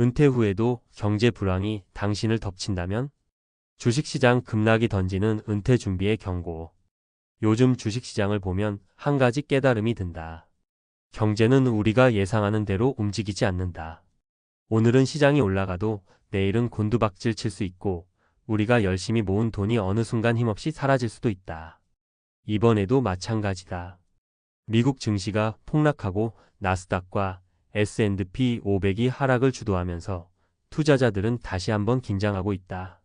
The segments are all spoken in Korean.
은퇴 후에도 경제 불황이 당신을 덮친다면? 주식시장 급락이 던지는 은퇴 준비의 경고. 요즘 주식시장을 보면 한 가지 깨달음이 든다. 경제는 우리가 예상하는 대로 움직이지 않는다. 오늘은 시장이 올라가도 내일은 곤두박질 칠 수 있고 우리가 열심히 모은 돈이 어느 순간 힘없이 사라질 수도 있다. 이번에도 마찬가지다. 미국 증시가 폭락하고 나스닥과 S&P 500이 하락을 주도하면서 투자자들은 다시 한번 긴장하고 있다.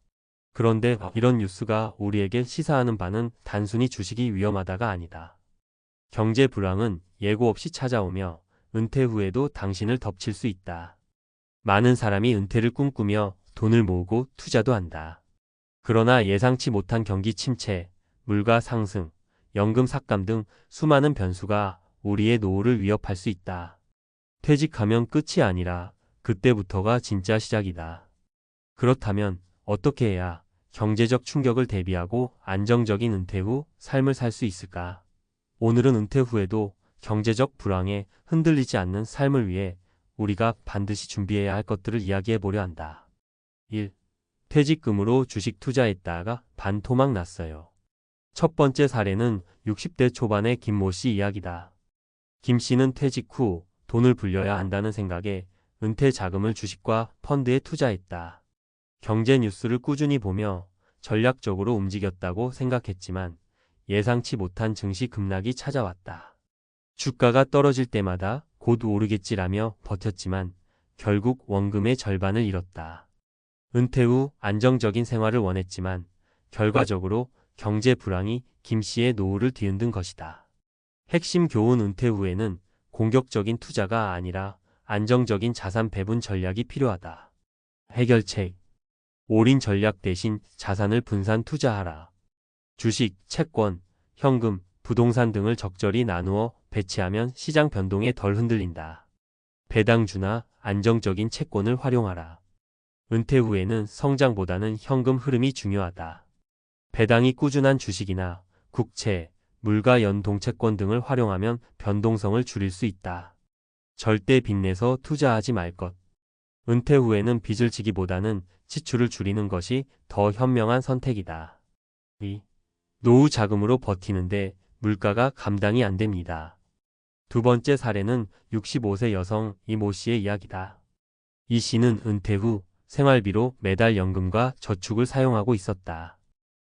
그런데 이런 뉴스가 우리에게 시사하는 바는 단순히 주식이 위험하다가 아니다. 경제 불황은 예고 없이 찾아오며 은퇴 후에도 당신을 덮칠 수 있다. 많은 사람이 은퇴를 꿈꾸며 돈을 모으고 투자도 한다. 그러나 예상치 못한 경기 침체, 물가 상승, 연금 삭감 등 수많은 변수가 우리의 노후를 위협할 수 있다. 퇴직하면 끝이 아니라 그때부터가 진짜 시작이다. 그렇다면 어떻게 해야 경제적 충격을 대비하고 안정적인 은퇴 후 삶을 살 수 있을까? 오늘은 은퇴 후에도 경제적 불황에 흔들리지 않는 삶을 위해 우리가 반드시 준비해야 할 것들을 이야기해 보려 한다. 1. 퇴직금으로 주식 투자했다가 반토막 났어요. 첫 번째 사례는 60대 초반의 김모 씨 이야기다. 김 씨는 퇴직 후 돈을 불려야 한다는 생각에 은퇴 자금을 주식과 펀드에 투자했다. 경제 뉴스를 꾸준히 보며 전략적으로 움직였다고 생각했지만 예상치 못한 증시 급락이 찾아왔다. 주가가 떨어질 때마다 곧 오르겠지라며 버텼지만 결국 원금의 절반을 잃었다. 은퇴 후 안정적인 생활을 원했지만 결과적으로 경제 불황이 김 씨의 노후를 뒤흔든 것이다. 핵심 교훈: 은퇴 후에는 공격적인 투자가 아니라 안정적인 자산 배분 전략이 필요하다. 해결책: 올인 전략 대신 자산을 분산 투자하라. 주식, 채권, 현금, 부동산 등을 적절히 나누어 배치하면 시장 변동에 덜 흔들린다. 배당주나 안정적인 채권을 활용하라. 은퇴 후에는 성장보다는 현금 흐름이 중요하다. 배당이 꾸준한 주식이나 국채, 물가 연동 채권 등을 활용하면 변동성을 줄일 수 있다. 절대 빚내서 투자하지 말 것. 은퇴 후에는 빚을 지기보다는 지출을 줄이는 것이 더 현명한 선택이다. 2. 노후 자금으로 버티는데 물가가 감당이 안 됩니다. 두 번째 사례는 65세 여성 이모 씨의 이야기다. 이 씨는 은퇴 후 생활비로 매달 연금과 저축을 사용하고 있었다.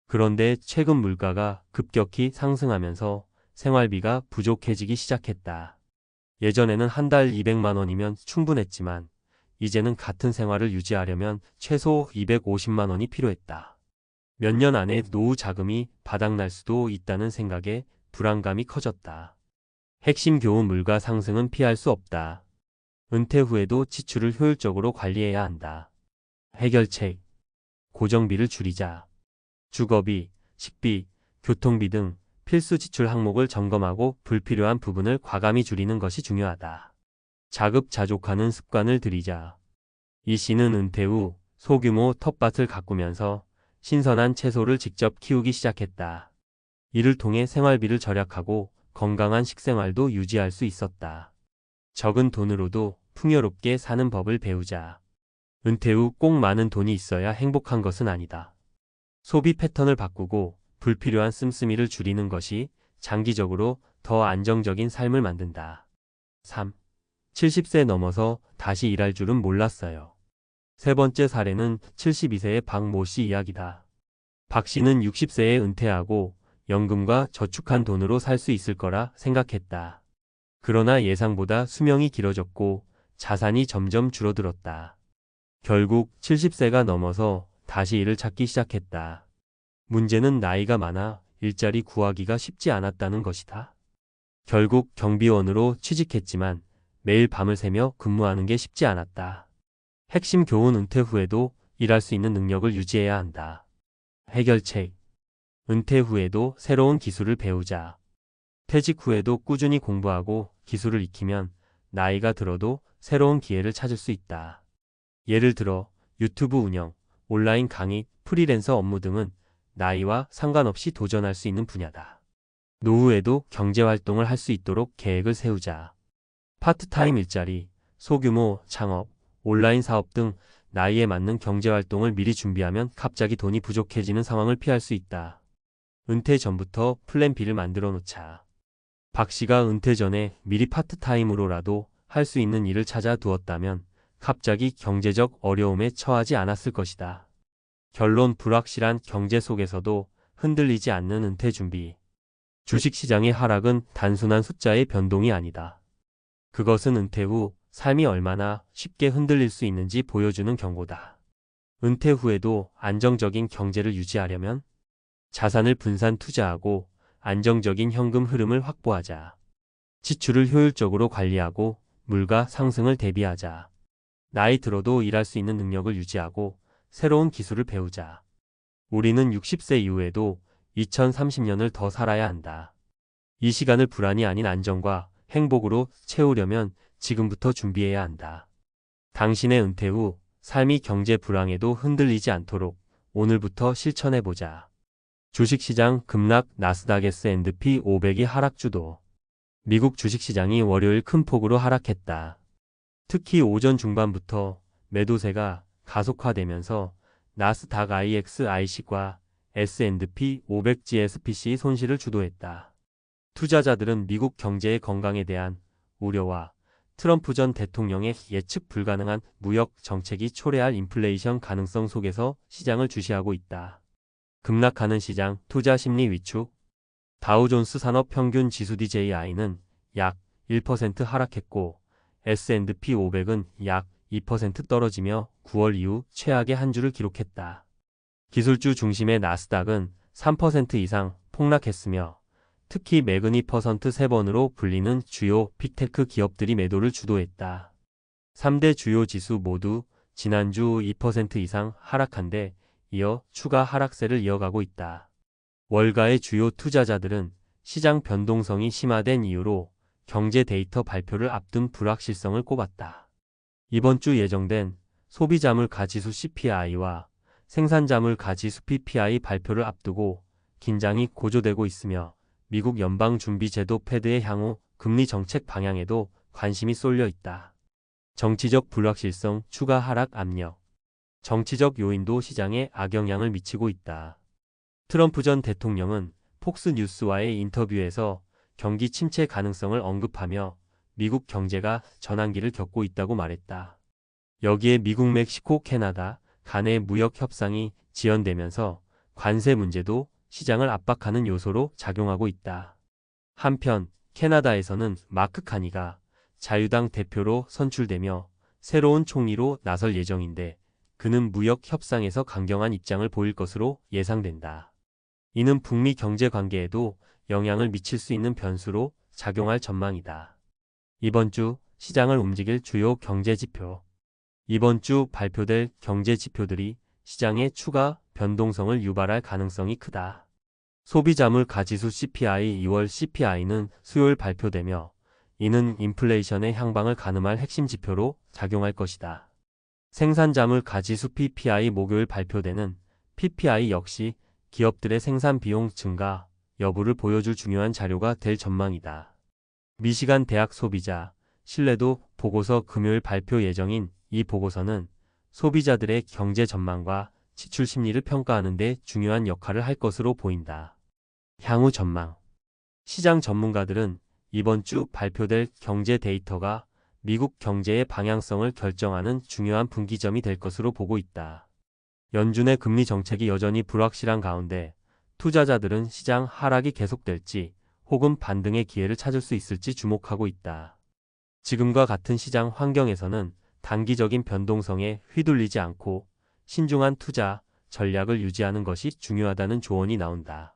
그런데 최근 물가가 급격히 상승하면서 생활비가 부족해지기 시작했다. 예전에는 한 달 200만 원이면 충분했지만 이제는 같은 생활을 유지하려면 최소 250만 원이 필요했다. 몇 년 안에 노후 자금이 바닥날 수도 있다는 생각에 불안감이 커졌다. 핵심 교훈: 물가 상승은 피할 수 없다. 은퇴 후에도 지출을 효율적으로 관리해야 한다. 해결책: 고정비를 줄이자. 주거비, 식비, 교통비 등 필수 지출 항목을 점검하고 불필요한 부분을 과감히 줄이는 것이 중요하다. 자급자족하는 습관을 들이자. 이 씨는 은퇴 후 소규모 텃밭을 가꾸면서 신선한 채소를 직접 키우기 시작했다. 이를 통해 생활비를 절약하고 건강한 식생활도 유지할 수 있었다. 적은 돈으로도 풍요롭게 사는 법을 배우자. 은퇴 후 꼭 많은 돈이 있어야 행복한 것은 아니다. 소비 패턴을 바꾸고 불필요한 씀씀이를 줄이는 것이 장기적으로 더 안정적인 삶을 만든다. 3. 70세 넘어서 다시 일할 줄은 몰랐어요. 세 번째 사례는 72세의 박모 씨 이야기다. 박 씨는 60세에 은퇴하고 연금과 저축한 돈으로 살 수 있을 거라 생각했다. 그러나 예상보다 수명이 길어졌고 자산이 점점 줄어들었다. 결국 70세가 넘어서 다시 일을 찾기 시작했다. 문제는 나이가 많아 일자리 구하기가 쉽지 않았다는 것이다. 결국 경비원으로 취직했지만 매일 밤을 새며 근무하는 게 쉽지 않았다. 핵심 교훈: 은퇴 후에도 일할 수 있는 능력을 유지해야 한다. 해결책: 은퇴 후에도 새로운 기술을 배우자. 퇴직 후에도 꾸준히 공부하고 기술을 익히면 나이가 들어도 새로운 기회를 찾을 수 있다. 예를 들어 유튜브 운영, 온라인 강의, 프리랜서 업무 등은 나이와 상관없이 도전할 수 있는 분야다. 노후에도 경제활동을 할 수 있도록 계획을 세우자. 파트타임 일자리, 소규모 창업, 온라인 사업 등 나이에 맞는 경제활동을 미리 준비하면 갑자기 돈이 부족해지는 상황을 피할 수 있다. 은퇴 전부터 플랜 B를 만들어 놓자. 박 씨가 은퇴 전에 미리 파트타임으로라도 할 수 있는 일을 찾아 두었다면 갑자기 경제적 어려움에 처하지 않았을 것이다. 결론 불확실한 경제 속에서도 흔들리지 않는 은퇴 준비. 주식시장의 하락은 단순한 숫자의 변동이 아니다. 그것은 은퇴 후 삶이 얼마나 쉽게 흔들릴 수 있는지 보여주는 경고다. 은퇴 후에도 안정적인 경제를 유지하려면 자산을 분산 투자하고 안정적인 현금 흐름을 확보하자. 지출을 효율적으로 관리하고 물가 상승을 대비하자. 나이 들어도 일할 수 있는 능력을 유지하고 새로운 기술을 배우자. 우리는 60세 이후에도 2030년을 더 살아야 한다. 이 시간을 불안이 아닌 안정과 행복으로 채우려면 지금부터 준비해야 한다. 당신의 은퇴 후 삶이 경제 불황에도 흔들리지 않도록 오늘부터 실천해보자. 주식시장 급락 나스닥 S&P 500이 하락 주도. 미국 주식시장이 월요일 큰 폭으로 하락했다. 특히 오전 중반부터 매도세가 가속화되면서 나스닥 IXIC과 S&P 500 GSPC 손실을 주도했다. 투자자들은 미국 경제의 건강에 대한 우려와 트럼프 전 대통령의 예측 불가능한 무역 정책이 초래할 인플레이션 가능성 속에서 시장을 주시하고 있다. 급락하는 시장 투자 심리 위축. 다우존스 산업 평균 지수 DJI는 약 1% 하락했고 S&P 500은 약 2% 떨어지며 9월 이후 최악의 한 주를 기록했다. 기술주 중심의 나스닥은 3% 이상 폭락했으며 특히 매그니퍼센트 3번으로 불리는 주요 빅테크 기업들이 매도를 주도했다. 3대 주요 지수 모두 지난주 2% 이상 하락한 데 이어 추가 하락세를 이어가고 있다. 월가의 주요 투자자들은 시장 변동성이 심화된 이유로 경제 데이터 발표를 앞둔 불확실성을 꼽았다. 이번 주 예정된 소비자물가 지수 CPI와 생산자물가 지수 PPI 발표를 앞두고 긴장이 고조되고 있으며 미국 연방준비제도 패드의 향후 금리 정책 방향에도 관심이 쏠려 있다. 정치적 불확실성 추가 하락 압력. 정치적 요인도 시장에 악영향을 미치고 있다. 트럼프 전 대통령은 폭스뉴스와의 인터뷰에서 경기 침체 가능성을 언급하며 미국 경제가 전환기를 겪고 있다고 말했다. 여기에 미국, 멕시코, 캐나다 간의 무역 협상이 지연되면서 관세 문제도 시장을 압박하는 요소로 작용하고 있다. 한편 캐나다에서는 마크 카니가 자유당 대표로 선출되며 새로운 총리로 나설 예정인데 그는 무역 협상에서 강경한 입장을 보일 것으로 예상된다. 이는 북미 경제 관계에도 영향을 미칠 수 있는 변수로 작용할 전망이다. 이번 주 시장을 움직일 주요 경제 지표. 이번 주 발표될 경제 지표들이 시장의 추가 변동성을 유발할 가능성이 크다. 소비자물가 지수 CPI 2월 CPI는 수요일 발표되며 이는 인플레이션의 향방을 가늠할 핵심 지표로 작용할 것이다. 생산자물가 지수 PPI 목요일 발표되는 PPI 역시 기업들의 생산 비용 증가 여부를 보여줄 중요한 자료가 될 전망이다. 미시간 대학 소비자 신뢰도 보고서 금요일 발표 예정인 이 보고서는 소비자들의 경제 전망과 지출 심리를 평가하는 데 중요한 역할을 할 것으로 보인다. 향후 전망. 시장 전문가들은 이번 주 발표될 경제 데이터가 미국 경제의 방향성을 결정하는 중요한 분기점이 될 것으로 보고 있다. 연준의 금리 정책이 여전히 불확실한 가운데 투자자들은 시장 하락이 계속될지 혹은 반등의 기회를 찾을 수 있을지 주목하고 있다. 지금과 같은 시장 환경에서는 단기적인 변동성에 휘둘리지 않고 신중한 투자 전략을 유지하는 것이 중요하다는 조언이 나온다.